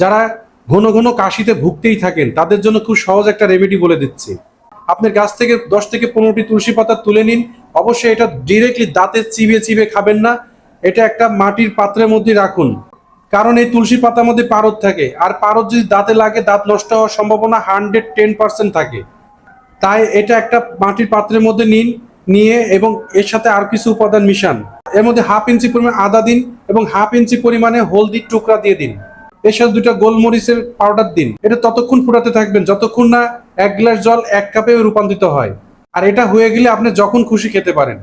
যারা ঘন ঘন কাশিতে ভুগতেই থাকেন তাদের জন্য খুব সহজ একটা রেমেডি বলে দিচ্ছি। আপনার গাছ থেকে 10 থেকে 15টি তুলসী পাতা তুলে নিন। অবশ্যই এটা ডিরেক্টলি দাঁতে চিবিয়ে চিবিয়ে খাবেন না, এটা একটা মাটির পাত্রের মধ্যে রাখুন। কারণ এই তুলসী পাতার মধ্যে পারদ থাকে, আর পারদ যদি দাঁতে লাগে দাঁত নষ্ট হওয়ার সম্ভাবনা 110% থাকে। তাই এটা একটা মাটির পাত্রের মধ্যে নিন, নিয়ে এবং এর সাথে আর কিছু উপাদান মিশান। এর মধ্যে 1/2 ইঞ্চি পরিমাণ আদা দিন এবং 1/2 ইঞ্চি পরিমাণে হলদির টুকরা দিয়ে দিন। এর সাথে 2টা গোলমরিচের পাউডার দিন। এটা ততক্ষণ ফুটাতে থাকবেন যতক্ষণ না 1 গ্লাস জল 1 কাপে রূপান্তরিত হয়। আর এটা হয়ে গেলে আপনি যখন খুশি খেতে পারেন।